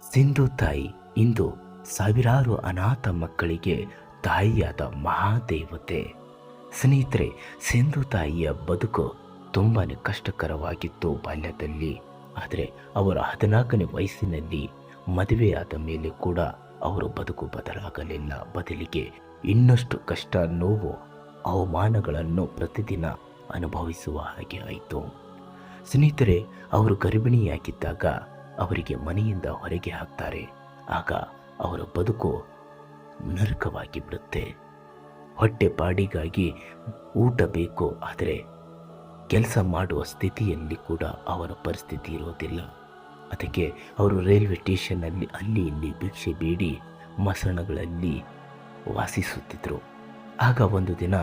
ಸಿಂಧು ತಾಯಿ ಇಂದು ಸಾವಿರಾರು ಅನಾಥ ಮಕ್ಕಳಿಗೆ ತಾಯಿಯಾದ ಮಹಾದೇವತೆ. ಸ್ನೇಹಿತರೆ, ಸಿಂಧು ತಾಯಿಯ ಬದುಕು ತುಂಬಾ ಕಷ್ಟಕರವಾಗಿತ್ತು ಬಾಲ್ಯದಲ್ಲಿ. ಆದರೆ ಅವರ 14ನೇ ವಯಸ್ಸಿನಲ್ಲಿ ಮದುವೆಯಾದ ಮೇಲೆ ಕೂಡ ಅವರ ಬದುಕು ಬದಲಾಗಲಿಲ್ಲ. ಬದಲಿಗೆ ಇನ್ನಷ್ಟು ಕಷ್ಟ, ನೋವು, ಅವಮಾನಗಳನ್ನು ಪ್ರತಿದಿನ ಅನುಭವಿಸುವ ಹಾಗೆ ಆಯಿತು. ಸ್ನೇಹಿತರೆ, ಅವರು ಗರ್ಭಿಣಿಯಾಗಿದ್ದಾಗ ಅವರಿಗೆ ಮನೆಯಿಂದ ಹೊರಗೆ ಹಾಕ್ತಾರೆ. ಆಗ ಅವರ ಬದುಕು ನರಕವಾಗಿ ಬಿಡುತ್ತೆ. ಹೊಟ್ಟೆ ಪಾಡಿಗಾಗಿ ಊಟ ಬೇಕು, ಆದರೆ ಕೆಲಸ ಮಾಡುವ ಸ್ಥಿತಿಯಲ್ಲಿ ಕೂಡ ಅವರ ಪರಿಸ್ಥಿತಿ ಇರೋದಿಲ್ಲ. ಅದಕ್ಕೆ ಅವರು ರೈಲ್ವೆ ಸ್ಟೇಷನ್ನಲ್ಲಿ ಅಲ್ಲಿ ಇಲ್ಲಿ ಭಿಕ್ಷೆ ಬೇಡಿ ಮಸಣಗಳಲ್ಲಿ ವಾಸಿಸುತ್ತಿದ್ದರು. ಆಗ ಒಂದು ದಿನ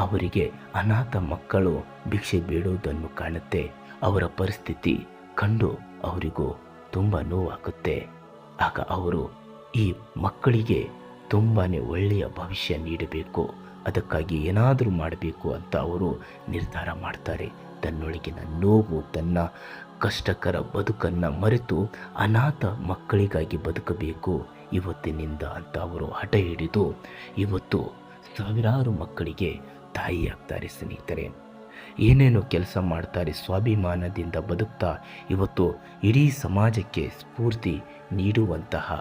ಅವರಿಗೆ ಅನಾಥ ಮಕ್ಕಳು ಭಿಕ್ಷೆ ಬೇಡುವುದನ್ನು ಕಾಣುತ್ತೆ. ಅವರ ಪರಿಸ್ಥಿತಿ ಕಂಡು ಅವರಿಗೂ ತುಂಬ ನೋವಾಗುತ್ತೆ. ಆಗ ಅವರು ಈ ಮಕ್ಕಳಿಗೆ ತುಂಬಾ ಒಳ್ಳೆಯ ಭವಿಷ್ಯ ನೀಡಬೇಕು, ಅದಕ್ಕಾಗಿ ಏನಾದರೂ ಮಾಡಬೇಕು ಅಂತ ಅವರು ನಿರ್ಧಾರ ಮಾಡ್ತಾರೆ. ತನ್ನೊಳಗಿನ ನೋವು, ತನ್ನ ಕಷ್ಟಕರ ಬದುಕನ್ನು ಮರೆತು ಅನಾಥ ಮಕ್ಕಳಿಗಾಗಿ ಬದುಕಬೇಕು ಇವತ್ತಿನಿಂದ ಅಂತ ಅವರು ಹಠ ಹಿಡಿದು ಇವತ್ತು ಸಾವಿರಾರು ಮಕ್ಕಳಿಗೆ ತಾಯಿಯಾಗ್ತಾರೆ. ಸ್ನೇಹಿತರೆ, ಏನೇನು ಕೆಲಸ ಮಾಡ್ತಾರೆ, ಸ್ವಾಭಿಮಾನದಿಂದ ಬದುಕ್ತಾ ಇವತ್ತು ಇಡೀ ಸಮಾಜಕ್ಕೆ ಸ್ಫೂರ್ತಿ ನೀಡುವಂತಹ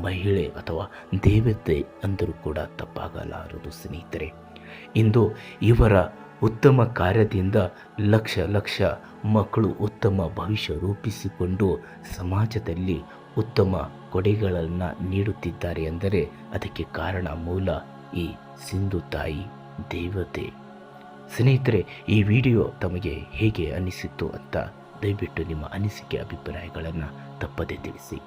ಮಹಿಳೆ ಅಥವಾ ದೇವತೆ ಅಂದರೂ ಕೂಡ ತಪ್ಪಾಗಲಾರದು. ಸ್ನೇಹಿತರೆ, ಇಂದು ಇವರ ಉತ್ತಮ ಕಾರ್ಯದಿಂದ ಲಕ್ಷ ಲಕ್ಷ ಮಕ್ಕಳು ಉತ್ತಮ ಭವಿಷ್ಯ ರೂಪಿಸಿಕೊಂಡು ಸಮಾಜದಲ್ಲಿ ಉತ್ತಮ ಕೊಡುಗೆಗಳನ್ನು ನೀಡುತ್ತಿದ್ದಾರೆ ಎಂದರೆ ಅದಕ್ಕೆ ಕಾರಣ ಮೂಲ ಈ ಸಿಂಧು ತಾಯಿ ದೇವತೆ. ಸ್ನೇಹಿತರೆ, ಈ ವಿಡಿಯೋ ತಮಗೆ ಹೇಗೆ ಅನಿಸಿತು ಅಂತ ದಯವಿಟ್ಟು ನಿಮ್ಮ ಅನಿಸಿಕೆ, ಅಭಿಪ್ರಾಯಗಳನ್ನು ತಪ್ಪದೇ ತಿಳಿಸಿ.